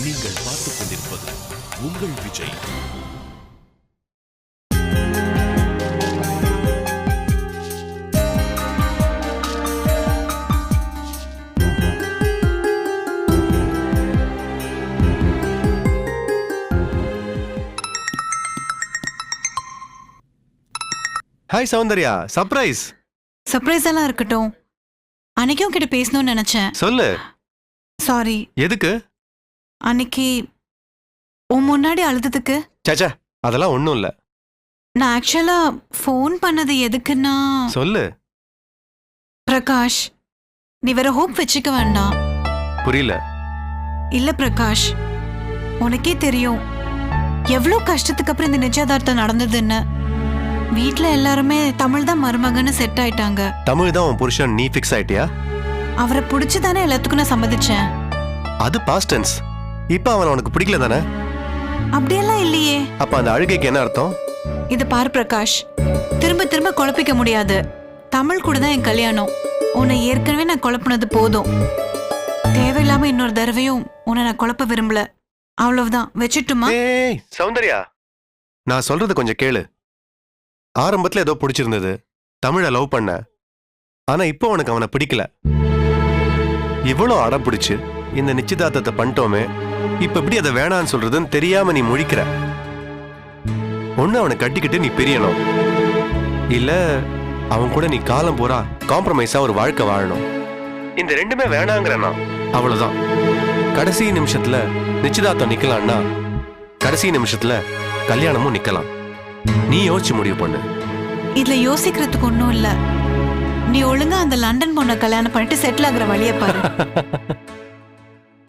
நீங்கள் பார்த்துக் கொண்டிருப்பது உங்கள் Vijay. Hi Soundarya, surprise. Surprise எல்லாம் இருக்கட்டும். அன்னைக்கு உன்கிட்ட பேசணும்னு நினைச்சேன். சொல்லு. சாரி. எதுக்கு? அன்னைக்கு உன் முன்னாடி அழுதுதுக்கு. சச்சா, அதெல்லாம் ஒண்ணும் இல்ல. நான் ஆக்சுவலா ஃபோன் பண்ணது எதுக்குன்னா, சொல்லு. பிரகாஷ், நீ வேற ஹோப் வச்சுக்க வேண்டாம். புரியல. இல்ல பிரகாஷ், உனக்கே தெரியும் எவ்வளோ கஷ்டத்துக்கு அப்புறம் இந்த நிச்சயதார்த்தம் நடந்ததுன்னு. வீட்ல எல்லாருமே தமிழ் தான் மருமகன்னு செட் ஆயிட்டாங்க. தமிழ் தான் உன் புருஷன், நீ ஃபிக்ஸ் ஆயிட்டியா? அவரை பிடிச்சுதானே எல்லாத்துக்கும் நான் சம்மதிச்சேன். அது பாஸ்ட் டென்ஸ். இப்ப அவன் உனக்கு பிடிக்கல தானே? அப்படியெல்லாம் இல்லையே. அப்ப அந்த அழுகைக்கு என்ன அர்த்தம்? இது பாரு பிரகாஷ், திரும்ப திரும்ப குழப்பிக்க முடியாது. தமிழ் கூட தான் என் கல்யாணம். உன்னை ஏற்கனவே நான் குழப்பினது போதும். தேவையில்லாம இன்னொரு தடவையும் உன்னை நான் குழப்ப விரும்பல. அவ்வளவுதான், வச்சுட்டுமா? ஏய் சௌந்தர்யா, நான் சொல்றது கொஞ்சம் கேளு. ஆரம்பத்துல ஏதோ பிடிச்சிருந்தது, தமிழை லவ் பண்ண. ஆனா இப்போ உனக்கு அவனை பிடிக்கல. இவ்வளோ அடம் பிடிச்சு இந்த நிச்சயதார்த்தத்தை பண்ணிட்டோமே, இப்ப எப்படி அதை வேணான்னு சொல்றதுன்னு தெரியாம நீ முழிக்கிற. ஒண்ணு அவனை கட்டிக்கிட்டு நீ பிரியணும், இல்ல அவன் கூட நீ காலம் பூரா காம்ப்ரமைஸா ஒரு வாழ்க்கை வாழணும். இந்த ரெண்டுமே வேணாங்கிறனா அவ்வளவுதான். கடைசி நிமிஷத்துல நிச்சயதார்த்தம் நிக்கலாம்னா கடைசி நிமிஷத்துல கல்யாணமும் நிக்கலாம். நீ யோசிச்சு முடிவு பண்ணு. இதுல யோசிக்கிறதுக்கு ஒன்னும் இல்ல. நீ ஒழுங்கா அந்த லண்டன் பொண்ணை கல்யாணம் பண்ணிட்டு செட்டில் ஆகுற வழியை பாரு.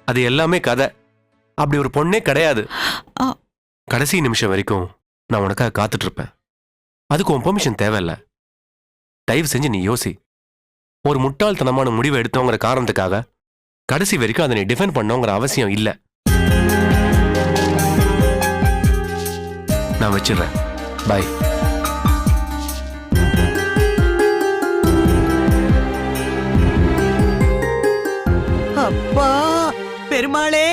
அது எல்லாமே கதை. அப்படி ஒரு பொண்ணே கிடையாது. கடைசி நிமிஷம் வரைக்கும் நான் உனக்காக காத்துட்டு இருப்பேன். அதுக்கு உன் பெர்மிஷன் தேவையில்ல. தயவு செஞ்சு நீ யோசி. ஒரு முட்டாள்தனமான முடிவை எடுத்தோங்கிற காரணத்துக்காக கடைசி வரைக்கும் அதை நீ டிஃபெண்ட் பண்ணோங்கிற அவசியம் இல்லை. நான் வச்சிடுறேன். பாய். அப்பா பெருமாளே,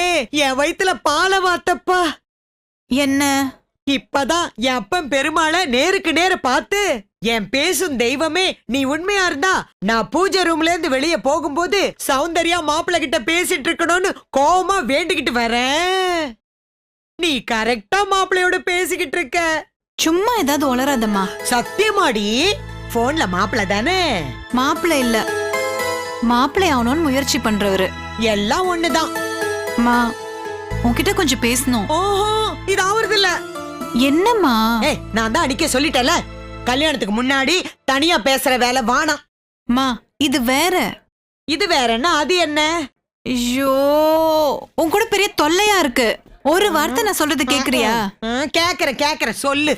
என் வயித்துல பால வாத்தப்பா. என்ன? இப்பதான் என் அப்பன் பெருமாளை நேருக்கு நேர பார்த்து, என் பேசும் தெய்வமே நீ உண்மையா இருந்தா நான் பூஜை ரூம்ல இருந்து வெளியே போகும்போது சௌந்தர்யா மாப்பிள்ள கிட்ட பேசிட்டு இருக்கணும்னு கோவமா வேண்டிக்கிட்டு வரேன். நீ கரெக்டா மாப்பிள்ளையோட பேசிக்கிட்டு இருக்க. சும்மா ஏதாவது உளராதம்மா. சத்தியமாடி, போன்ல மாப்பிள்ள தானே? மாப்பிள்ள இல்ல, மாப்பிள்ளை ஆகணும்னு முயற்சி பண்றவரு. எல்லாம் ஒண்ணுதான். மா, உன்கிட்ட கொஞ்சம் பேசணும். ஓஹோ, இது ஆவறது இல்ல. என்னம்மா? ஏய், நான் தான் அன்னைக்கே சொல்லிட்டேன்ல, கல்யாணத்துக்கு முன்னாடி தனியா பேசுற வேலை வாணாம். மா, இது வேற. இது வேறன்னா அது என்ன? ஐயோ, உன் கூட பெரிய தொல்லையா இருக்கு. ஒரு வார்த்தை நான் சொல்றது கேக்குறியா? கேக்குற சொல்லு.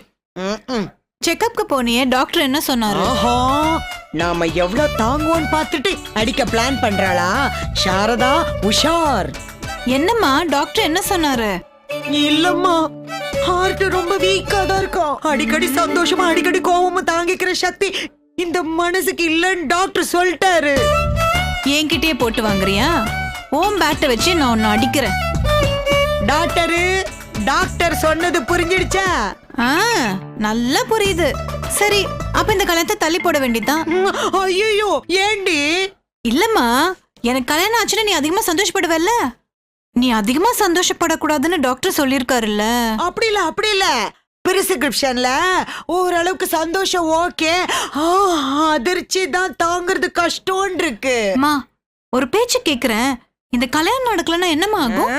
செக்கப்க்கு போனியே, டாக்டர் என்ன சொன்னாரு? ஓஹோ, நாம எவ்வளவு தாங்குவோன்னு பார்த்துட்டு அடிக்க பிளான் பண்றாளா சாரதா? உஷார். என்னம்மா, டாக்டர் என்ன சொன்னாரு? இல்லம்மா, ஹார்ட் ரொம்ப வீக்கா தான் இருக்கும். அடிக்கடி சந்தோஷமா அடிக்கடி கோவமா தாங்கிக்கிற சக்தி இந்த மனசுக்கு இல்லன்னு டாக்டர் சொல்லிட்டாரு. என்கிட்டயே போட்டு வாங்குறியா? ஓம் பேட்டை வச்சு நான் உன்னை அடிக்கிறேன். டாக்டர் சொன்னது புரிஞ்சிடுச்சா? நல்லா புரியுது. சரி, அப்ப இந்த கல்யாணத்தை தள்ளி போட வேண்டியதான். ஐயோ, ஏண்டி? இல்லம்மா, எனக்கு கல்யாணம் ஆச்சுன்னா நீ அதிகமா சந்தோஷப்படுவல்ல. நீ அதிகமா சந்தோஷப்படக்கூடாதுன்னு டாக்டர் சொல்லிருக்காருல்ல. அப்படி இல்ல பிரிஸ்கிரிப்ஷன்ல ஓரளவுக்கு சந்தோஷம் ஓகே, அதிர்ச்சி தான் தாங்கிறது கஷ்டம் இருக்கு. அம்மா, ஒரு பேச்சு கேக்குறேன். இந்த கல்யாணம் நடக்கலன்னா என்னமா ஆகும்?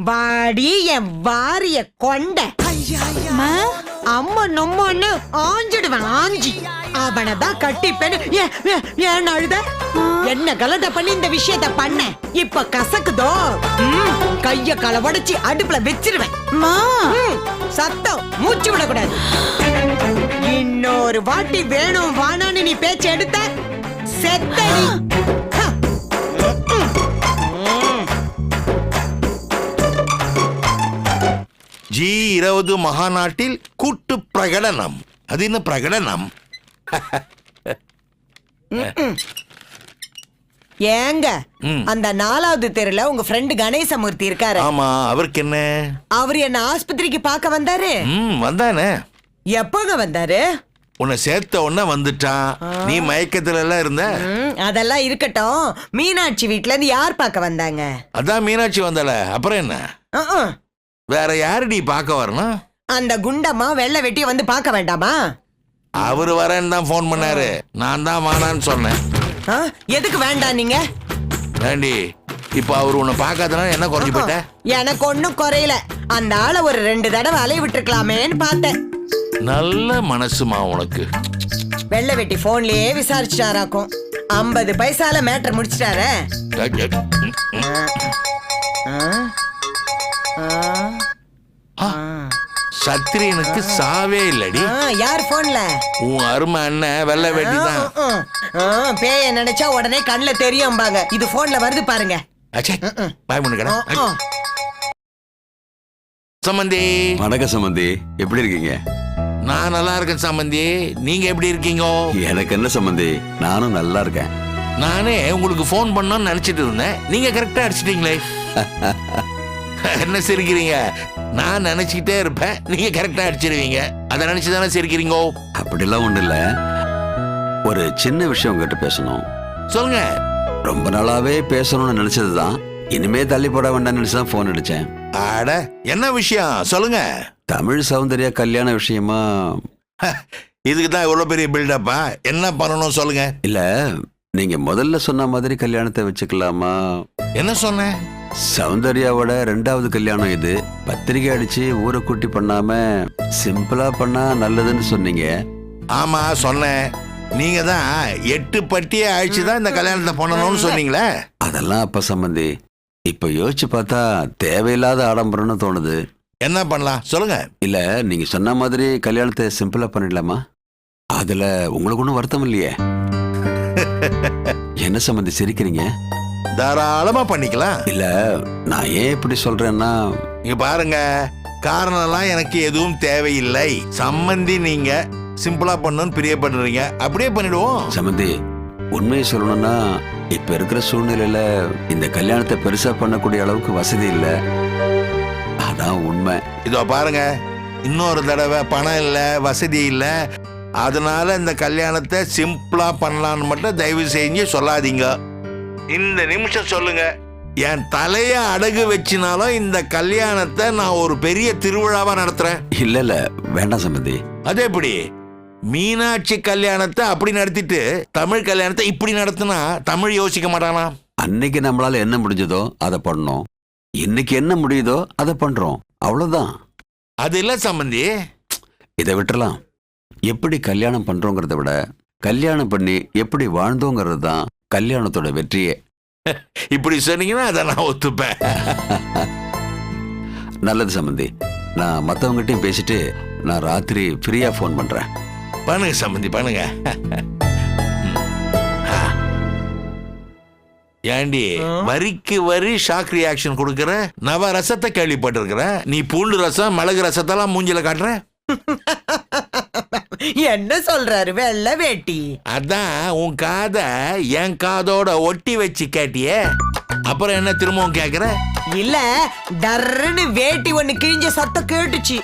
வாடி என் வாரிய கொண்ட. அம்மா நம்மன்னு ஆஞ்சிடுவேன், ஆஞ்சி. அவனதான் கட்டிப்பேன்னு ஏன் அழுத? என்ன கலட்ட பண்ணி இந்த விஷயத்த பண்ண? இப்ப கசக்குதோ? கைய கால உடைச்சி அடுப்புல வச்சிருவேன். சத்தம் மூச்சு விடக்கூடாது. இன்னொரு வாட்டி வேணும் வானான்னு நீ பேச்சு எடுத்த செத்தடி. G20 மகாநாட்டில் கூட்டு பிரகடனம். அது என்ன பிரகடனம்? ஏங்க ம். அந்த 4வது தெருல உங்க ஃப்ரெண்டு கணேசமூர்த்தி இருக்காரு. ஆமா, அவருக்கு என்ன? அவர் என்ன ஆஸ்பத்திரிக்கு பார்க்க வந்தாரு. வந்தானே. எப்பங்க வந்தாரு? உன்னை சேர்த்த உடனே வந்துட்டான். நீ மயக்கத்துல எல்லாம் இருந்த. அதெல்லாம் இருக்கட்டும். மீனாட்சி வீட்ல இருந்து யார் பார்க்க வந்தாங்க? அதான் மீனாட்சி வந்தால. அப்புறம் என்ன? வேற யாருடி பார்க்க வரணும்? அந்த குண்டம்மா வெள்ளை வெட்டிய வந்து பார்க்க வேண்டாமா? அவரு வரேன்னு தான் போன் பண்ணாரு. நான் தான் வானான்னு சொன்னேன். எதுக்கு வேண்டாம் நீங்க? ஏண்டி இப்ப அவரு உன்னை பார்க்காதனால என்ன குறைஞ்சு போயிட்ட? எனக்கு ஒண்ணும் குறையல. அந்த ஆளை ஒரு 2 தடவை அலைய விட்டுருக்கலாமேன்னு பார்த்தேன். நல்ல மனசுமா உனக்கு. வெள்ளை வெட்டி போன்லயே விசாரிச்சுட்டாராக்கும். 50 பைசால மேட்டர் முடிச்சிட்டாரு. சத்திரியனுக்கு சாவே இல்லடி. யார் போன்ல? உன் அருமை அண்ணன் வெள்ளை வெட்டி தான். பேய நினைச்சா உடனே கண்ணுல தெரியும்பாங்க. இது போன்ல வருது பாருங்க. பாய் பண்ணு கடை. சம்பந்தி. வணக்கம் சம்பந்தி, எப்படி இருக்கீங்க? நான் நல்லா இருக்கேன் சம்பந்தி. நீங்க எப்படி இருக்கீங்க? எனக்கு என்ன சம்பந்தி, நானும் நல்லா இருக்கேன். நானே உங்களுக்கு போன் பண்ணணும்னு நினைச்சிட்டு இருந்தேன். நீங்க கரெக்டா அடிச்சிட்டீங்களே. என்ன சிரிக்கிறீங்க? நான் நினைச்சுக்கிட்டே இருப்பேன், நீங்க கரெக்டா அடிச்சிருவீங்க. அதை நினைச்சுதானே சிரிக்கிறீங்க? அப்படிலாம் ஒண்ணு இல்ல, ஒரு சின்ன விஷயம் உங்ககிட்ட பேசணும். சொல்லுங்க. ரொம்ப நாளாவே பேசணும்னு நினைச்சதுதான். இனிமே தள்ளி போட வேண்டாம்னு நினைச்சுதான் போன் அடிச்சேன். ஆட, என்ன விஷயம் சொல்லுங்க. தமிழ் சௌந்தர்யா கல்யாண விஷயமா. இதுக்கு தான் இவ்வளவு பெரிய பில்டப்பா? என்ன பண்ணணும் சொல்லுங்க. இல்ல, நீங்க முதல்ல சொன்ன மாதிரி கல்யாணத்தை வச்சுக்கலாமா? என்ன சொன்ன? சௌந்தர்யாவோட 2வது கல்யாணம் இது. பத்திரிகை அடிச்சு ஊரை கூட்டி பண்ணாம சிம்பிளா பண்ணா நல்லதுன்னு சொன்னீங்க. ஆமா சொன்னேன். நீங்க தான் 8 பட்டியை அழிச்சுதான் இந்த கல்யாணத்தை பண்ணணும்னு சொன்னீங்களே. அதெல்லாம் அப்ப சம்பந்தி. இப்ப யோசிச்சு பார்த்தா தேவையில்லாத ஆடம்பரம்னு தோணுது. என்ன பண்ணலாம் சொல்லுங்க. இல்ல, நீங்க சொன்ன மாதிரி கல்யாணத்தை சிம்பிளா பண்ணிடலாமா? அதுல உங்களுக்கு ஒன்றும் வருத்தம் இல்லையே? என்ன சம்பந்தி சிரிக்கிறீங்க? தாராளமா பண்ணிக்கலாம். இல்ல, நான் ஏன் இப்படி சொல்றேன்னா, இங்க பாருங்க, காரணம் எல்லாம் எனக்கு எதுவும் தேவையில்லை. சம்பந்தி நீங்க சிம்பிளா பண்ணணும்னு பிரியப்படுறீங்க, அப்படியே பண்ணிடுவோம். சம்பந்தி உண்மையை சொல்லணும்னா இப்ப இருக்கிற சூழ்நிலையில இந்த கல்யாணத்தை பெருசா பண்ணக்கூடிய அளவுக்கு வசதி இல்ல. அதான் உண்மை. இதோ பாருங்க, இன்னொரு தடவை பணம் இல்ல, வசதி இல்ல, அதனால இந்த கல்யாணத்தை சிம்பிளா பண்ணலான்னு மட்டும் தயவு செஞ்சு சொல்லாதீங்க. இந்த நிமிஷம் சொல்லுங்க, என் தலைய அடகு வச்சினாலும் இந்த கல்யாணத்தை நான் ஒரு பெரிய திருவிழாவா நடத்துறேன். இல்ல வேண்டாம் சம்பந்தி. அது எப்படி? மீனாட்சி கல்யாணத்தை அப்படி நடத்திட்டு தமிழ் கல்யாணத்தை இப்படி நடத்தினா தமிழ் யோசிக்க மாட்டானா? அன்னைக்கு நம்மளால என்ன முடிஞ்சதோ அதை பண்ணோம், இன்னைக்கு என்ன முடியுதோ அதை பண்றோம், அவ்வளவுதான். அது இல்ல சம்பந்தி. இதை விட்டுறலாம். எப்படி கல்யாணம் பண்றோங்கிறத விட கல்யாணம் பண்ணி எப்படி வாழ்ந்தோங்கிறது தான் கல்யாணத்தோட வெற்றியே. இப்படி சொன்னீங்கன்னா அதை நான் ஒத்துப்பேன். நல்லது சம்பந்தி, நான் மற்றவங்ககிட்டையும் பேசிட்டு நான் ராத்திரி ஃப்ரீயா ஃபோன் பண்றேன். பண்ணுங்க சம்பந்தி, பண்ணுங்க. ஏண்டி வரிக்கு வரி ஷாக் ரியாக்ஷன் கொடுக்கற? நவ ரசத்தை கேள்விப்பட்டிருக்கிற நீ. பூண்டு ரசம் மிளகு ரசத்தெல்லாம் மூஞ்சில காட்டுற. என்ன சொல்றாரு வெள்ளை வேட்டி? அதான் உன் காத என் காதோட ஒட்டி வச்சு கேட்டியே, அப்புறம் என்ன திரும்பவும் கேக்குற? இல்ல, டர்ன்னு வேட்டி ஒண்ணு கிழிஞ்ச சத்தம் கேட்டுச்சு.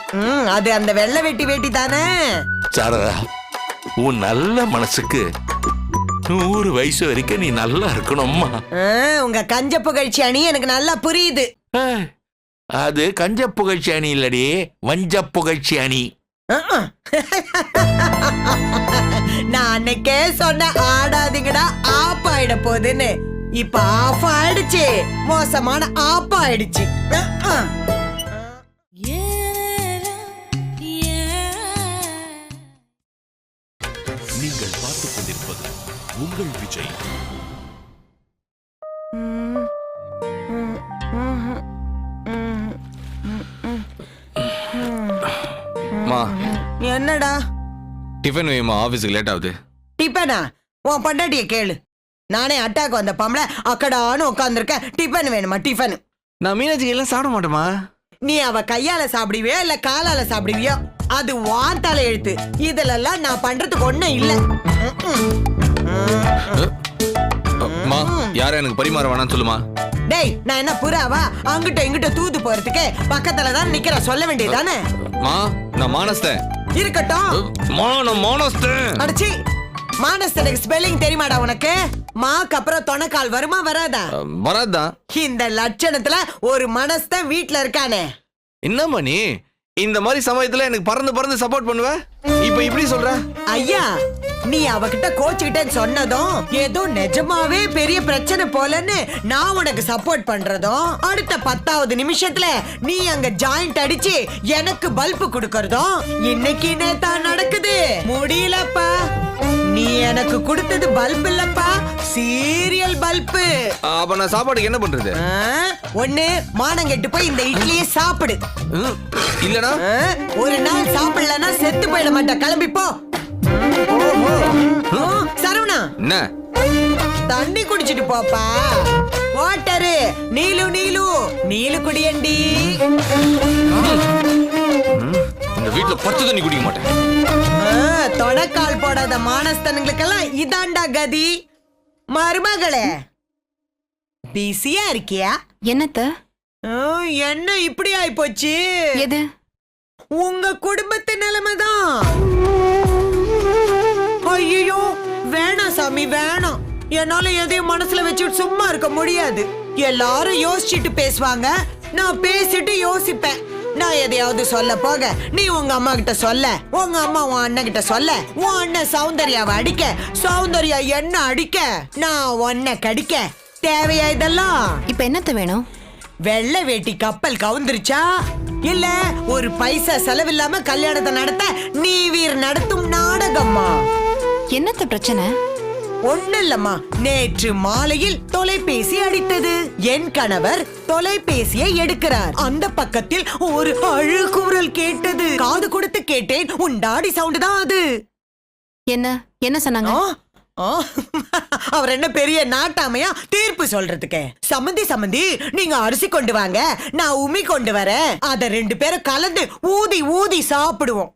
அது அந்த வெள்ளை வேட்டி தானே? சாரதா, உன் நல்ல மனசுக்கு 100 வயசு வரைக்கும் நீ நல்லா இருக்கணும்மா. உங்க கஞ்ச புகழ்ச்சி அணி எனக்கு நல்லா புரியுது. அது கஞ்ச புகழ்ச்சி அணி இல்லடி, வஞ்ச புகழ்ச்சி அணி. நான் அன்னைக்கே சொன்ன ஆடாதீங்கடா ஆப் ஆயிட போகுதுன்னு. இப்ப ஆஃப் ஆயிடுச்சு, மோசமான ஆப் ஆயிடுச்சு. நீங்கள் பார்த்துக் கொண்டிருப்பது உங்கள் விஜய். என்னடா டிஃபன் வேணுமா? ஆபீஸ்க்கு லேட் ஆகுது. டிபனா? உன் பொண்டாட்டிய கேளு. நானே அட்டாக் வந்த பாம்பள அக்கடான்னு உட்காந்துருக்க. டிபன் வேணுமா? டிபன். நான் மீனாட்சி எல்லாம் சாப்பிட மாட்டேமா. நீ அவ கையால சாப்பிடுவியோ இல்ல காலால சாப்பிடுவியோ, அது வான் தலை எழுத்து. இதுல எல்லாம் நான் பண்றதுக்கு ஒண்ணும் இல்ல. மா யாரும் எனக்கு பரிமாற வேணாம்னு சொல்லுமா. டேய் நான் என்ன புறாவா அங்கிட்ட இங்கிட்ட தூது போறதுக்கு பக்கத்துல தான் நிக்கிற, சொல்ல வேண்டியதானே? மா நான் மானஸ்தேன். இருக்கட்டும். மானஸ்தேன். அடச்சி, மானஸ்தனுக்கு ஸ்பெல்லிங் தெரியுமாடா உனக்கு? மாக்கு அப்புறம் தொணக்கால் வருமா வராதா? வராதான். இந்த லட்சணத்துல ஒரு மனஸ்தன் வீட்ல இருக்கானே. என்னம்மா நீ இந்த மாதிரி சமயத்துல எனக்கு பறந்து பறந்து சப்போர்ட் பண்ணுவ, இப்ப இப்படி சொல்ற? ஐயா, நீ அவகிட்ட கோச்சுக்கிட்டேன்னு சொன்னதும் ஏதோ நிஜமாவே பெரிய பிரச்சனை போலன்னு நான் உனக்கு சப்போர்ட் பண்றதும், அடுத்த 10வது நிமிஷத்துல நீ அங்க ஜாயிண்ட் அடிச்சு எனக்கு பல்ப் கொடுக்கறதும் இன்னைக்கு நேத்தான் நடக்குது. முடியலப்பா, நீ எனக்கு கொடுத்தது பல்ப் இல்லப்பா, சீரியல் பல்ப். அப்ப நான் சாப்பாடுக்கு என்ன பண்றது? ஒண்ணு மானங்கெட்டு போய் இந்த இட்லியை சாப்பிடு, இல்லனா ஒரு நாள் சாப்பிடலன்னா செத்து போயிட மாட்டேன். கிளம்பி போ. சரவணா, என்ன தண்ணி குடிச்சிட்டு போப்பா. வாட்டரு நீலு நீலு நீலு குடியண்டி. இந்த வீட்ல பச்சை தண்ணி குடிக்க மாட்டேன். தொடக்கால் போடாத மானஸ்தனுங்களுக்கெல்லாம் இதாண்டா கதி. மருமகளே, பிஸியா இருக்கியா? என்னத்த? என்ன இப்படி ஆயி போச்சு? எது? உங்க குடும்பத்து நிலைமைதான். ஐயோ வேணாம் சாமி வேணாம், என்னால எதையும் மனசுல வச்சுட்டு சும்மா இருக்க முடியாது. எல்லாரும் யோசிச்சுட்டு பேசுவாங்க, நான் பேசிட்டு யோசிப்பேன். நான் எதையாவது சொல்ல போக நீ உங்க அம்மா கிட்ட சொல்ல, உங்க அம்மா உன் அண்ணன் கிட்ட சொல்ல, உன் அண்ணன் சௌந்தர்யாவை அடிக்க, சௌந்தர்யா என்ன அடிக்க, நான் உன்னை கடிக்க. தேவையா இதெல்லாம்? இப்ப என்னத்த வேணும்? வெள்ளை வேட்டி கப்பல் கவுந்துருச்சா, இல்ல ஒரு பைசா செலவில்லாம கல்யாணத்தை நடத்த நீ வீர் நடத்தும் நாடகம்மா? என்னத்த பிரச்சனை? ஒண்ணு இல்லம்மா, நேற்று மாலையில் தொலைபேசி அடித்தது. என் கணவர் தொலைபேசியை எடுக்கிறார். அந்த பக்கத்தில் ஒரு அழுகுரல் கேட்டது. காது கொடுத்து கேட்டேன், உன் டாடி சவுண்ட் தான் அது. என்ன சொன்னாங்க? அவர் என்ன பெரிய நாட்டாமையா தீர்ப்பு சொல்றதுக்கு? சம்மந்தி நீங்க அரிசி கொண்டு வாங்க, நான் உமி கொண்டு வரேன், அத 2 பேரும் கலந்து ஊதி ஊதி சாப்பிடுவோம்.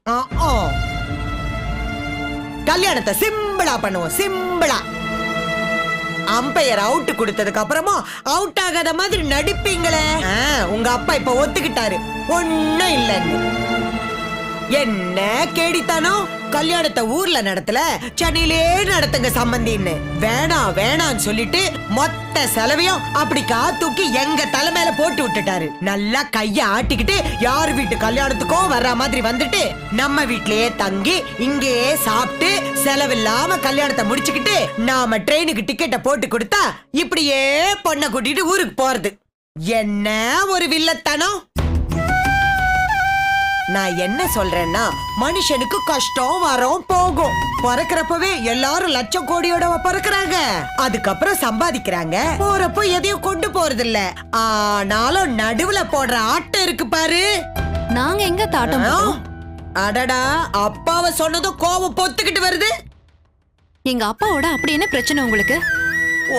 கல்யாணத்தை சிம்பிளா பண்ணுவோம், சிம்பிளா. அம்பையர் அவுட் கொடுத்ததுக்கு அப்புறமா அவுட் ஆகாத மாதிரி நடிப்பீங்களே. உங்க அப்பா இப்ப ஒத்துக்கிட்டாரு ஒண்ணும் இல்லன்னு. என்ன கேடித்தானோ? கல்யாணத்தை ஊர்ல நடத்தல, சென்னையிலே நடத்துங்க சம்பந்தின்னு. வேணான்னு சொல்லிட்டு மொத்த செலவையும் அப்படி தூக்கி எங்க தலைமையில போட்டு விட்டுட்டாரு. நல்லா கைய ஆட்டிக்கிட்டு யார் வீட்டு கல்யாணத்துக்கோ வர்ற மாதிரி வந்துட்டு நம்ம வீட்லயே தங்கி இங்கேயே சாப்பிட்டு செலவில்லாம கல்யாணத்தை முடிச்சுக்கிட்டு நாம ட்ரெயினுக்கு டிக்கெட்டை போட்டு கொடுத்தா இப்படியே பொண்ணை கூட்டிட்டு ஊருக்கு போறது. என்ன ஒரு வில்லத்தனம்! நான் என்ன சொல்றேன்னா, மனுஷனுக்கு கஷ்டம் வரும் போகும். பிறக்கிறப்பவே எல்லாரும் லட்சம் கோடியோட பிறக்கிறாங்க, அதுக்கப்புறம் சம்பாதிக்கிறாங்க, போறப்போ எதையும் கொண்டு போறது இல்ல. ஆனாலும் நடுவுல போடுற ஆட்டம் இருக்கு பாரு. நாங்க எங்க தாட்டம்? அடடா, அப்பாவை சொன்னதும் கோபம் பொத்துக்கிட்டு வருது. எங்க அப்பாவோட அப்படி என்ன பிரச்சனை உங்களுக்கு?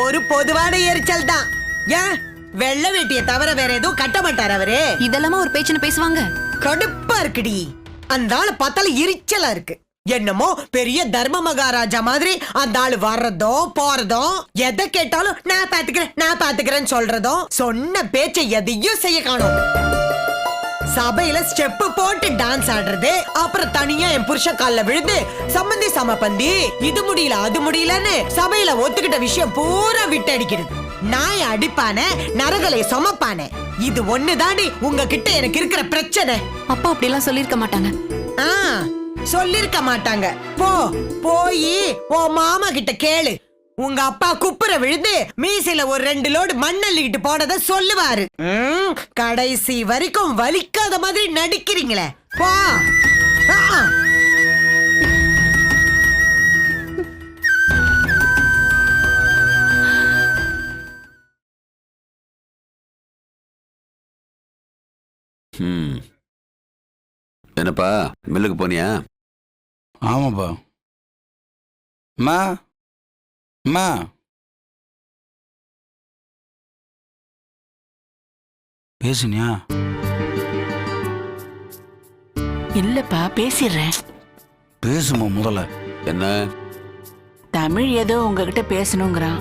ஒரு பொதுவான எரிச்சல் தான். ஏன் வெள்ளை வேட்டியை தவிர வேற எதுவும் கட்ட மாட்டார் அவரு? இதெல்லாம ஒரு பேச்சுன்னு பேசுவாங்க. கடுப்பா இருக்குடி, அந்த ஆளு பார்த்தால எரிச்சலா இருக்கு. என்னமோ பெரிய தர்ம மகாராஜா மாதிரி அந்த ஆளு வர்றதும் போறதும், எதை கேட்டாலும் நான் பாத்துக்கிறேன்னு சொல்றதும், சொன்ன பேச்சை எதையும் செய்ய காணும். சபையில ஸ்டெப் போட்டு டான்ஸ் ஆடுறது, அப்புறம் தனியா என் புருஷன் கால்ல விழுந்து சம்பந்தி சமபந்தி இது முடியல அது முடியலன்னு சபையில ஒத்துக்கிட்ட விஷயம் பூரா விட்டடிக்கிறது. நாய் அடிப்பானே, நரகலை சுமப்பானே, இது ஒண்ணுதாண்டி உங்ககிட்ட எனக்கு இருக்கிற பிரச்சனை. அப்பா அப்படி எல்லாம் சொல்லிருக்க மாட்டாங்க. சொல்லிருக்க மாட்டாங்க. போய் உன் மாமா கிட்ட கேளு. உங்க அப்பா குப்புற விழுந்து மீசையில ஒரு 2 லோடு மண்ணள்ளிக்கிட்டு போனத சொல்லுவாரு. கடைசி வரைக்கும் வலிக்காத மாதிரி நடிக்கிறீங்களே, போ. என்னப்பா மில்லுக்கு போனியா? ஆமாப்பா. அம்மா பேசுனியா? இல்லப்பா, பேசிடுறேன். பேசுமா முதல்ல. என்ன? தமிழ் ஏதோ உங்ககிட்ட பேசணுங்கிறான்.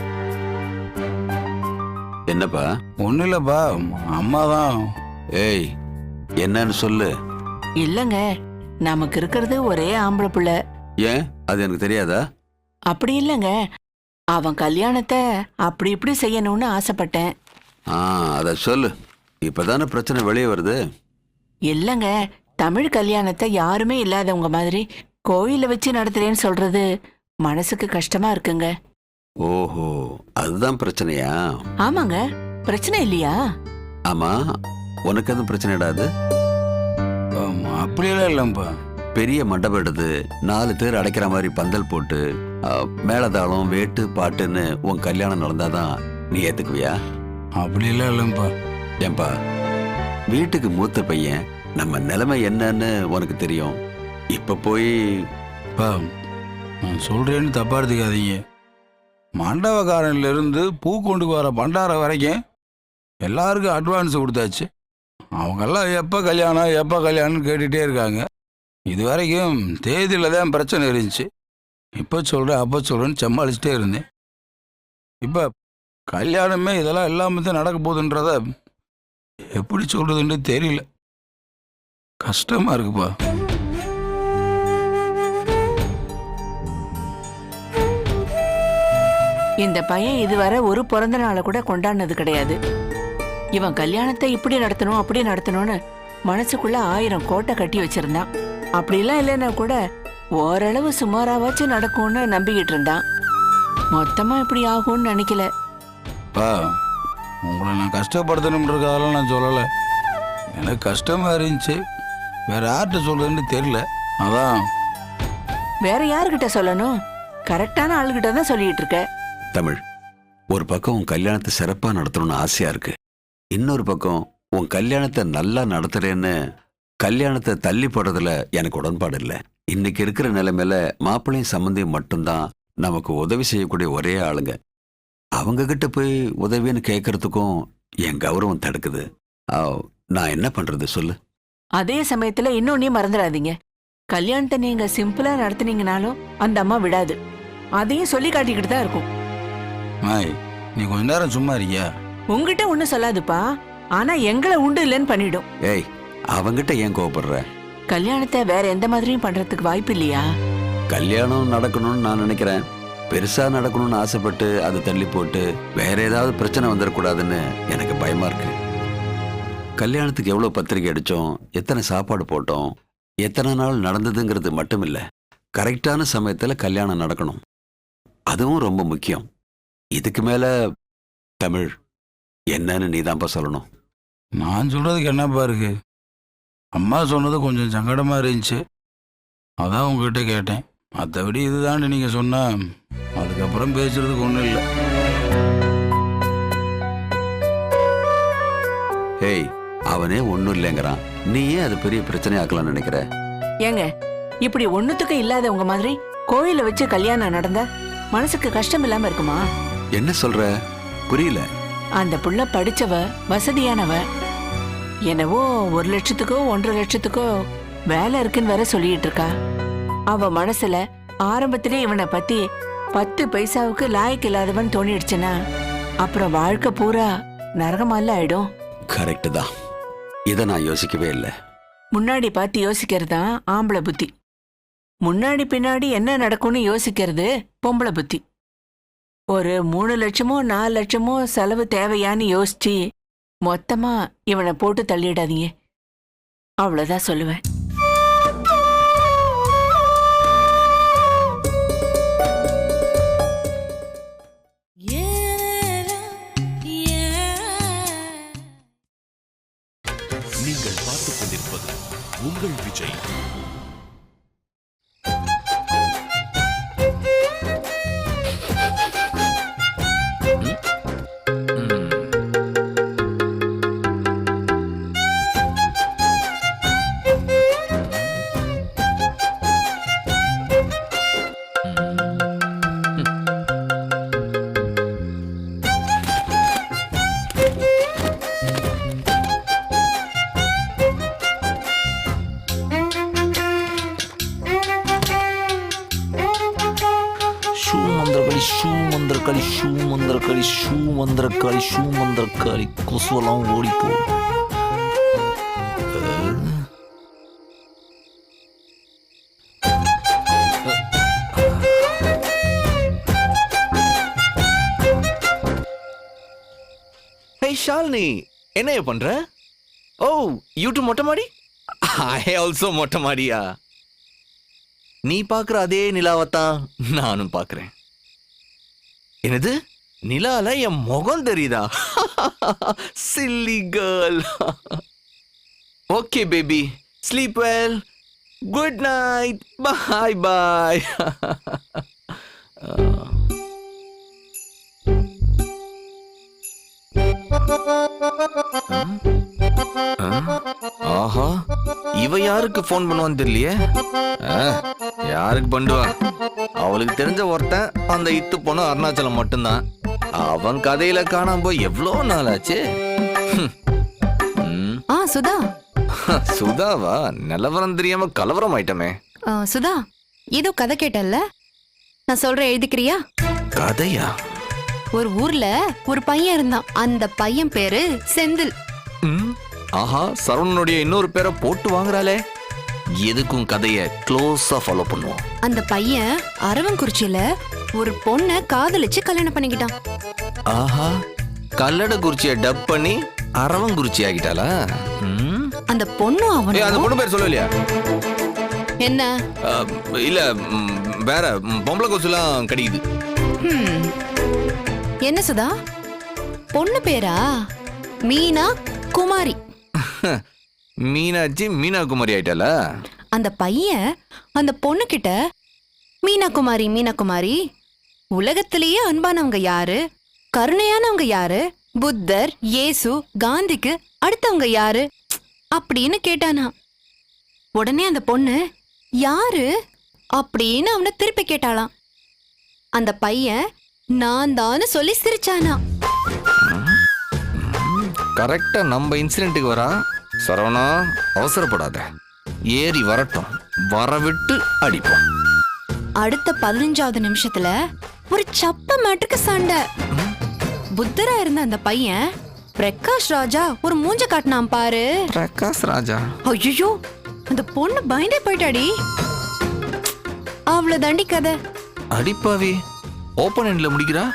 என்னப்பா? ஒன்றும் இல்லைப்பா, அம்மா தான். ஏய், என்னன்னு சொல்லு. இல்லங்க, நமக்கு இருக்கிறது ஒரே ஆம்பளை பிள்ளை. ஏன், அது எனக்கு தெரியாதா? அப்படி இல்லங்க, அவன் கல்யாணத்தை அப்படி இப்படி செய்யணும்னு ஆசைப்பட்டேன். அத சொல்லு. இப்பதானே பிரச்சனை வெளியே வருது. இல்லங்க, தமிழ் கல்யாணத்தை யாருமே இல்லாதவங்க மாதிரி கோயில வச்சு நடத்துறேன்னு சொல்றது மனசுக்கு கஷ்டமா இருக்குங்க. ஓஹோ, அதுதான் பிரச்சனையா? ஆமாங்க, பிரச்சனை இல்லையா? ஆமா, உனக்கு எதுவும் பிரச்சனை இடாது? அப்படியெல்லாம் இல்லைப்பா. பெரிய மண்டபம் எடுத்து 4 பேர் அடைக்கிற மாதிரி பந்தல் போட்டு மேளதாளம் வேட்டு பாட்டுன்னு உன் கல்யாணம் நடந்தாதான் நீ ஏத்துக்குவியா? அப்படியெல்லாம் இல்லைப்பா. ஏன்பா, வீட்டுக்கு மூத்த பையன், நம்ம நிலைமை என்னன்னு உனக்கு தெரியும். இப்ப போய் பா, நான் சொல்றேன்னு தப்பா எடுத்துக்காதீங்க. மண்டபக்காரன்ல இருந்து பூ கொண்டு வர பண்டார வரைக்கும் எல்லாருக்கும் அட்வான்ஸ் கொடுத்தாச்சு. அவங்கெல்லாம் எப்போ கல்யாணம்னு கேட்டுகிட்டே இருக்காங்க. இது வரைக்கும் தேதியில் தான் பிரச்சனை இருந்துச்சு. இப்போ சொல்கிறேன் அப்போ சொல்கிறேன்னு சமாளிச்சுட்டே இருந்தேன். இப்போ கல்யாணமே இதெல்லாம் எல்லாமே தான் நடக்க போகுதுன்றத எப்படி சொல்கிறதுன்னு தெரியல. கஷ்டமாக இருக்குப்பா. இந்த பையன் இதுவரை ஒரு பிறந்த நாளை கூட கொண்டாடினது கிடையாது. இவன் கல்யாணத்தை இப்படி நடத்தணும் அப்படி நடத்தணும்னு மனசுக்குள்ள 1000 கோட்டை கட்டி வச்சிருந்தான். அப்படிலாம் இல்லைன்னா கூட ஓரளவு சுமாராவாச்சும் நடக்கும்னு நம்பிக்கிட்டு இருந்தான். மொத்தமா இப்படி ஆகும்னு நினைக்கல. பா, உங்களை நான் கஷ்டப்படுத்தணுன்றதால நான் சொல்லலை. எனக்கு கஷ்டமாக இருந்துச்சு. வேற யார்கிட்ட சொல்றதுன்னு தெரியல. அதான். வேற யாருக்கிட்ட சொல்லணும்? கரெக்டான ஆளுகிட்ட தான் சொல்லிட்டு இருக்க. தமிழ், ஒரு பக்கம் உன் கல்யாணத்தை சிறப்பா நடத்தணும்னு ஆசையா இருக்கு. இன்னொரு பக்கம் உன் கல்யாணத்தை நல்லா நடத்துறேன்னு கல்யாணத்தை தள்ளி போடுறதுல எனக்கு உடன்பாடு இல்லை. இன்னைக்கு இருக்கிற நிலைமையில மாப்பிள்ளையும் சம்பந்தியும் மட்டும்தான் நமக்கு உதவி செய்யக்கூடிய ஒரே ஆளுங்க. அவங்க கிட்ட போய் உதவின்னு கேட்கறதுக்கும் என் கௌரவம் தடுக்குது. நான் என்ன பண்றது சொல்லு? அதே சமயத்துல இன்னொன்னையும் மறந்துடாதீங்க. கல்யாணத்தை நீங்க சிம்பிளா நடத்துனீங்கனாலும் அந்த அம்மா விடாது. அதையும் சொல்லி காட்டிக்கிட்டு தான் இருக்கும். மாய், நீ கொஞ்ச நேரம் சும்மா இருக்கியா? உங்ககிட்ட ஒண்ணும் சொல்லாதுப்பா, ஆனா எங்களை உண்டு இல்லைன்னு பண்ணிடும். ஏய், அவங்கிட்ட ஏன் கோவப்படுற? கல்யாணத்தை வேற எந்த மாதிரியும் பண்றதுக்கு வாய்ப்பு இல்லையா? கல்யாணம் நடக்கணும்னு நான் நினைக்கிறேன். பெருசா நடக்கணும்னு ஆசைப்பட்டு அதை தள்ளி போட்டு வேற ஏதாவது பிரச்சனை வந்துடக்கூடாதுன்னு எனக்கு பயமா இருக்கு. கல்யாணத்துக்கு எவ்வளவு பத்திரிக்கை அடிச்சோம், எத்தனை சாப்பாடு போட்டோம், எத்தனை நாள் நடந்ததுங்கிறது மட்டும் இல்ல, கரெக்டான சமயத்துல கல்யாணம் நடக்கணும். அதுவும் ரொம்ப முக்கியம். இதுக்கு மேல தமிழ் என்னன்னு நீதான்ப்பா சொல்லணும். நான் சொல்றதுக்கு என்னப்பா இருக்கு? அம்மா சொன்னது கொஞ்சம் சங்கடமா இருந்துச்சு, அதான் உங்ககிட்ட கேட்டேன். மற்றபடி இதுதான் நீங்க சொன்னா அதுக்கப்புறம் பேசுறதுக்கு ஒன்றும் இல்லை. ஏய், அவனே ஒன்றும் இல்லைங்கிறான், நீ ஏன் அது பெரிய பிரச்சனையாக்கலாம்னு நினைக்கிற? ஏங்க, இப்படி ஒண்ணுத்துக்கு இல்லாதவங்க மாதிரி கோயில வச்சு கல்யாணம் நடந்தா மனசுக்கு கஷ்டம் இல்லாம இருக்குமா? என்ன சொல்ற? புரியல. அந்த புள்ள படிச்சவ, வசதியானவ. என்னவோ 1 லட்சத்துக்கோ 1.5 லட்சத்துக்கோ வேலை இருக்குன்னு வேற சொல்லிட்டு இருக்கா. அவ மனசுல ஆரம்பத்திலே இவனை பத்தி 10 பைசாவுக்கு லாய்க்கு இல்லாதவன் தோணிடுச்சுன்னா அப்புறம் வாழ்க்கை பூரா நரகமால ஆயிடும். கரெக்ட் தான். இதை நான் யோசிக்கவே இல்லை. முன்னாடி பார்த்து யோசிக்கிறது தான் ஆம்பளை புத்தி. முன்னாடி பின்னாடி என்ன நடக்கும்னு யோசிக்கிறது பொம்பளை புத்தி. ஒரு 3 லட்சமோ 4 லட்சமோ செலவு தேவையான்னு யோசிச்சு மொத்தமா இவனை போட்டு தள்ளிடாதீங்க. அவ்வளவுதான் சொல்லுவேன். நீங்கள் பார்த்துக் கொண்டிருப்பது உங்கள் விஜய். ஷூ மந்திரக்காளி ஷூ மந்திரக்காளி ஷூ மந்திரக்காளி ஷூ மந்திரக்காளி கொசுவெல்லாம் ஓடிப்போ. ஷாலினி என்ன பண்ற? ஓ யூடியூப் மொட்டை மாடி. ஐ ஆல்சோ மொட்டை மாடியா? நீ பாக்குற அதே நிலாவத்தான் நானும் பாக்குறேன். என்னது நிலால என் முகம் தெரியுதா? Silly girl. Okay baby, sleep well, good night, bye bye. ஆஹா, இவ யாருக்கு போன் பண்ணுவான்னு தெரியலையே. யாருக்கு பண்ணுவா? அவளுக்கு தெரிஞ்ச ஒருத்தன் அந்த இத்து போன அருணாச்சலம் மட்டும்தான். அவன் கதையில காணாம போய் எவ்வளோ நாள் ஆச்சு. சுதா. சுதாவா? நிலவரம் தெரியாம கலவரம் ஆயிட்டமே. சுதா, ஏதோ கதை கேட்டல்ல, நான் சொல்றேன், எழுதிக்கிறியா? கதையா? ஒரு ஊர்ல ஒரு பையன் இருந்தான். அந்த பையன் பேரு செந்தில். ஆஹா, சரவணனுடைய இன்னொரு பேரை போட்டு வாங்குறாளே. எதுக்கும் கதைய க்ளோஸா ஃபாலோ பண்ணுவோம். அந்த பையன் அரவங்குறிச்சியில ஒரு பொண்ணை காதலிச்சு கல்யாணம் பண்ணிக்கிட்டான். ஆஹா, கல்லடக்குறிச்சியை டப் பண்ணி அரவங்குறிச்சி ஆகிட்டாளா? அந்த பொண்ணு அவன். அந்த பொண்ணு பேர் சொல்லலையா? என்ன? இல்ல, வேற பொம்பளை கொசுலாம் கிடைக்குது. என்ன சுதா, பொண்ணு பேரா? மீனா குமாரி. மீனாட்சி மீனா குமாரி ஆயிட்டால. அந்த பையன் அந்த பொண்ணு கிட்ட, மீனா குமாரி மீனா குமாரி, உலகத்திலேயே அன்பானவங்க யாரு, கருணையானவங்க யாரு, புத்தர், இயேசு, காந்திக்கு அடுத்தவங்க யாரு அப்படின்னு கேட்டானா. உடனே அந்த பொண்ணு யாரு அப்படின்னு அவனை திருப்பி கேட்டாளாம். அந்த பையன் நான் தான் சொல்லி சிரிச்சானா. கரெக்டா நம்ம இன்சிடென்ட்டுக்கு வரா. சரவணா, அவசரப்படாத, ஏறி வரட்டும், வரவிட்டு அடிப்போம். அடுத்த 15வது நிமிஷத்துல ஒரு சப்ப மாட்டுக்கு சண்டை. புத்தரா இருந்த அந்த பையன் பிரகாஷ் ராஜா ஒரு மூஞ்ச காட்டினான் பாரு. பிரகாஷ் ராஜா? ஐயோ, அந்த பொண்ணு பயந்தே போயிட்டாடி. அவ்வளவு தாண்டி கதை. அடிப்பாவி, ஓப்பன் எண்ட்ல முடிக்கிறா.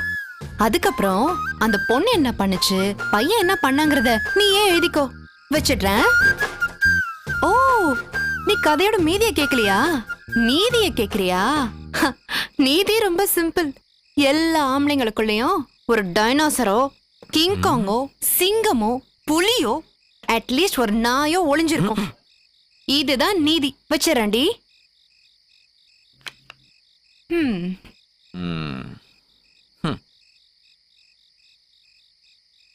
அதுக்கப்புறம் அந்த பொண்ணு என்ன பண்ணுச்சு, பையன் என்ன பண்ணாங்கறத நீ ஏன் எழுதிக்கோ, வச்சிடுறேன். ஓ, நீ கதையோட மீதிய கேக்கலையா? நீதிய கேக்குறியா? நீதி ரொம்ப சிம்பிள். எல்லா ஆம்பளைங்களுக்குள்ளயும் ஒரு டைனோசரோ, கிங்காங்கோ, சிங்கமோ, புலியோ, அட்லீஸ்ட் ஒரு நாயோ ஒளிஞ்சிருக்கும். இதுதான் நீதி. வச்சிடறேன்டி.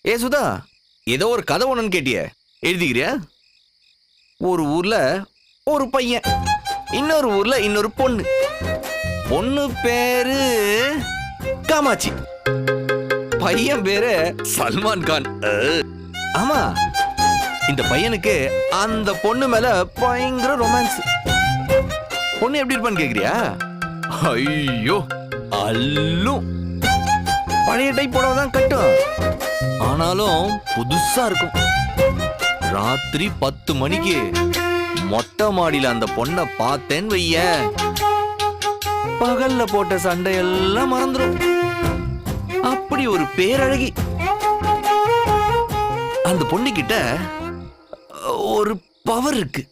ஏ சுதா, ஏதோ ஒரு கதை ஒண்ணுன்னு கேட்டிய, எழுதிக்கிறியா? ஒரு ஊர்ல ஒரு பையன், இன்னொரு ஊர்ல இன்னொரு பொண்ணு. பொண்ணு பேரு காமாட்சி, பையன் பேரு சல்மான் கான். ஆமா, இந்த பையனுக்கு அந்த பொண்ணு மேல பயங்கர ரொமான்ஸ். பொண்ணு எப்படி இருப்பான்னு கேக்குறியா? ஐயோ, அல்லும் பழைய டைப் போடதான் கட்டும், ஆனாலும் புதுசா இருக்கும். ராத்திரி 10 மணிக்கு மொட்டை மாடியில அந்த பொண்ணை பார்த்தேன்னு வைய, பகல்ல போட்ட சண்டையெல்லாம் மறந்துடும். அப்படி ஒரு பேரழகி. அந்த பொண்ணு கிட்ட ஒரு பவர் இருக்கு.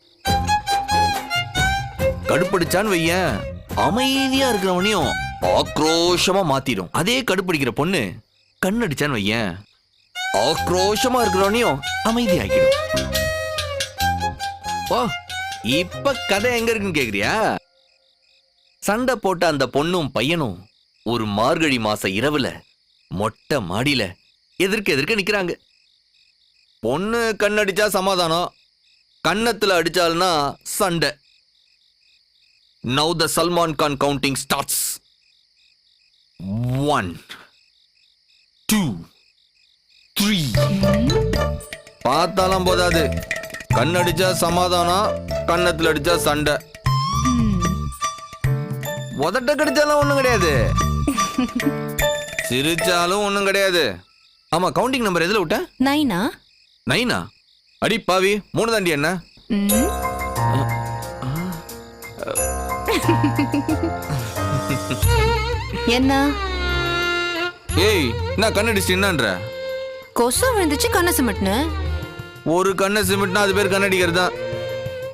கடுப்படிச்சான்னு வைய, அமைதியா இருக்கிறவனையும் ஆக்ரோஷமா மாத்திடும். அதே கடுப்படிக்கிற பொண்ணு கண்ணடிச்சான்னு வைய, ஆக்ரோஷமா இருக்கிறவனையும் அமைதி ஆக்கிடும். ஓ, இப்ப கதை எங்க இருக்குன்னு கேக்குறியா? சண்டை போட்ட அந்த பொண்ணும் பையனும் ஒரு மார்கழி மாச இரவுல மொட்டை மாடியில எதிர்க்க நிக்கிறாங்க. பொண்ணு கண்ணடிச்சா சமாதானம், கன்னத்துல அடிச்சால்னா சண்டை. Now the Salman Khan counting starts. 1, 2, 3. பார்த்தாலாம் போதாது, கண்ணடிச்சா சமாதானம், கன்னத்துல அடிச்சா சண்டை. உதட்ட கடிச்சாலாம் ஒண்ணும் கிடையாது. சிரிச்சாலும் ஒண்ணும் கிடையாது. ஆமா, கவுண்டிங் நம்பர் எதுல விட்ட? 9ஆ? 9ஆ? அடி பாவி, 3 தாண்டி என்ன? ம். என்ன ஏய், நான் கண்ணடிச்சு என்னன்ற? கொசு விழுந்துச்சு கண்ணை சிமிட்னு. ஒரு கண்ணை சிமிட்னா அது பேர் கண்ணடிக்கிறது தான்.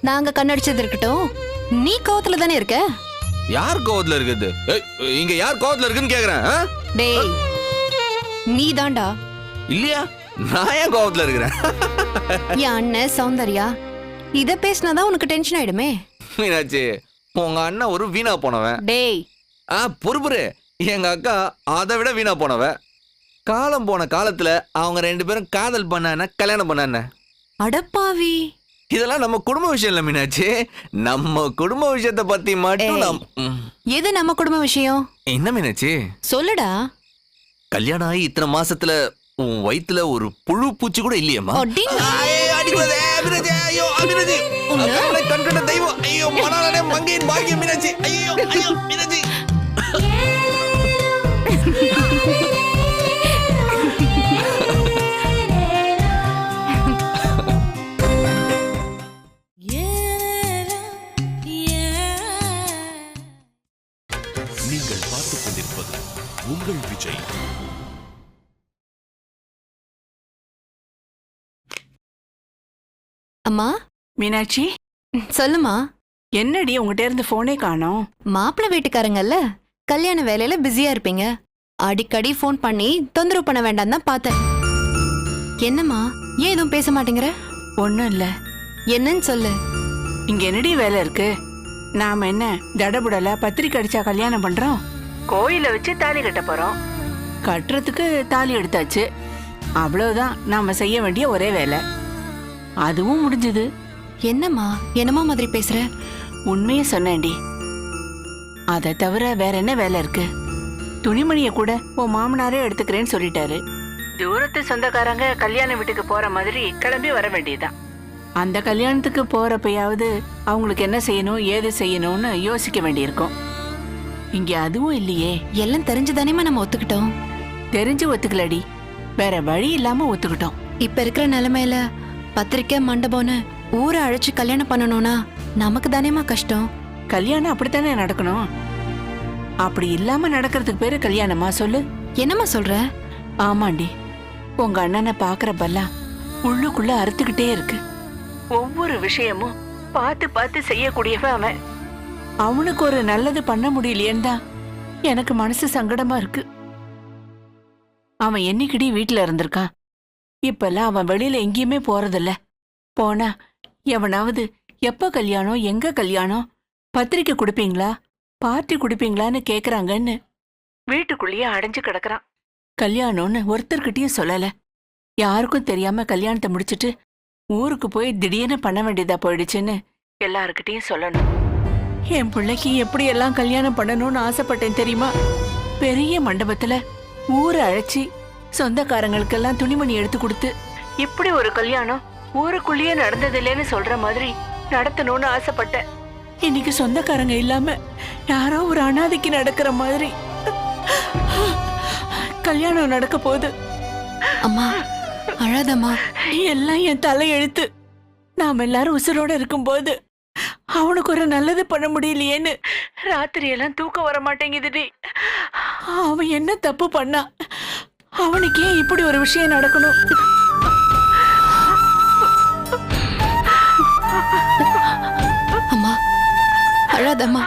நாங்க கண்ணடிச்சது இருக்கட்டும், நீ கோவத்துல தானே இருக்க. யார் கோவத்துல இருக்குது? ஏய், இங்க யார் கோவத்துல இருக்குன்னு கேக்குறேன். ஆ? டேய், நீ தான்டா. இல்லையா? நான் ஏன் கோவத்துல இருக்கிறேன்? என் அண்ணன் சௌந்தர்யா இத பேசினாதான் உனக்கு டென்ஷன் ஆயிடுமே. மீனாட்சி, உங்க அண்ணன் ஒரு வீணா போனவன். டேய், பொறுப்புரு. எங்க அக்கா அதை விட வீணா போனவ. காலம் போன காலத்துல அவங்க 2 பேரும் காதல் பண்ண கல்யாணம் பண்ண. அடப்பாவி, இதெல்லாம் நம்ம குடும்ப விஷயம் இல்ல மீனாட்சி. நம்ம குடும்ப விஷயத்தை பத்தி மட்டும் எது நம்ம குடும்ப விஷயம்? என்ன மீனாட்சி சொல்லுடா. கல்யாணம் ஆகி இத்தனை மாசத்துல உன் வயித்துல ஒரு புழு பூச்சி கூட இல்லையம்மா. கண்கண்ட தெய்வம். ஐயோ, மணாலனே மங்கையின் பாக்கியம் மீனாட்சி. ஐயோ ஐயோ மீனாட்சி. நீங்கள் பார்த்துக் கொண்டிருப்பது உங்கள் விஜய். அம்மா. மீனாட்சி, சொல்லுமா. என்னடி உங்ககிட்ட இருந்து போனே காணோம்? மாப்பிள்ளை வீட்டுக்காரங்கல்ல, கல்யாண வேலையில பிஸியா இருப்பீங்க. அடிக்கடி ஃபோன் பண்ணி தொந்தரவு பண்ண வேண்டாம் தான் பார்த்தேன். என்னம்மா, ஏன் எதுவும் பேச மாட்டேங்கிற? ஒண்ணும் இல்ல. என்னன்னு சொல்லு. இங்க என்னடி வேலை இருக்கு? நாம என்ன தடபுடல பத்திரிக்கை அடிச்சா கல்யாணம் பண்றோம்? கோயில வச்சு தாலி கட்ட போறோம். கட்டுறதுக்கு தாலி எடுத்தாச்சு, அவ்வளவுதான் நாம செய்ய வேண்டிய ஒரே வேலை. அதுவும் முடிஞ்சது. என்னம்மா என்னம்மா மாதிரி பேசுற? உண்மையை சொன்னேன்டி. அதை தவிர வேற என்ன வேலை இருக்கு? துணிமணிய கூட உன் மாமனாரே எடுத்துக்கிறேன்னு சொல்லிட்டாரு. தூரத்து சொந்தக்காரங்க கல்யாண வீட்டுக்கு போற மாதிரி கிளம்பி வர வேண்டியதுதான். அந்த கல்யாணத்துக்கு போறப்பயாவது அவங்களுக்கு என்ன செய்யணும் ஏது செய்யணும்னு யோசிக்க வேண்டியிருக்கும். இங்க அதுவும் இல்லையே. எல்லாம் தெரிஞ்சுதானேமா நம்ம ஒத்துக்கிட்டோம். தெரிஞ்சு ஒத்துக்கலடி, வேற வழி இல்லாம ஒத்துக்கிட்டோம். இப்ப இருக்கிற நிலைமையில பத்திரிக்கை மண்டபம்னு ஊரை அழைச்சு கல்யாணம் பண்ணணும்னா நமக்கு தானேமா கஷ்டம். கல்யாணம் அப்படித்தானே நடக்கணும். அப்படி இல்லாம நடக்கிறதுக்கு பேரு கல்யாணமா சொல்லு? என்னம்மா சொல்ற? ஆமாண்டி, உங்க அண்ணனை பாக்குறப்பெல்லாம் உள்ளுக்குள்ள அறுத்துக்கிட்டே இருக்கு. ஒவ்வொரு விஷயமும் பார்த்து பார்த்து செய்யக்கூடியவன் அவன். அவனுக்கு ஒரு நல்லது பண்ண முடியலையேன்னு தான் எனக்கு மனசு சங்கடமா இருக்கு. அவன் என்னைக்கிடி வீட்டுல இருந்திருக்கான். இப்பெல்லாம் அவன் வெளியில எங்கேயுமே போறதில்ல. போனா எவனாவது எப்ப கல்யாணம், எங்க கல்யாணம், பத்திரிக்கை கொடுப்பீங்களா, பார்ட்டி கொடுப்பீங்களான்னு கேக்குறாங்கன்னு வீட்டுக்குள்ளேயே அடைஞ்சு கிடக்குறான். கல்யாணம்னு ஒருத்தர்கிட்டயும் சொல்லல. யாருக்கும் தெரியாம கல்யாணத்தை முடிச்சிட்டு ஊருக்கு போய் திடீர்னு பண்ண வேண்டியதா போயிடுச்சுன்னு எல்லாருக்கிட்டையும் சொல்லணும். என் பிள்ளைக்கு எப்படி எல்லாம் கல்யாணம் பண்ணணும்னு ஆசைப்பட்டேன் தெரியுமா? பெரிய மண்டபத்துல ஊரை அழைச்சி சொந்தக்காரங்களுக்கெல்லாம் துணிமணி எடுத்து கொடுத்து இப்படி ஒரு கல்யாணம் ஊருக்குள்ளேயே நடந்ததில்லைன்னு சொல்ற மாதிரி நடத்தணும்னு ஆசைப்பட்டேன். இன்னைக்கு சொந்தக்காரங்க இல்லாம யாரோ ஒரு அனாதைக்கு நடக்கிற மாதிரி கல்யாணம் நடக்க போகுது. அம்மா அழாதம்மா. எல்லாம் என் தலையெழுத்து. நாம எல்லாரும் உசுரோட இருக்கும்போது அவனுக்கு ஒரு நல்லது பண்ண முடியலையேன்னு ராத்திரி எல்லாம் தூக்கம் வர மாட்டேங்குதுடி. அவன் என்ன தப்பு பண்ணா? அவனுக்கு ஏன் இப்படி ஒரு விஷயம் நடக்கணும்? அம்மா அழாதம்மா.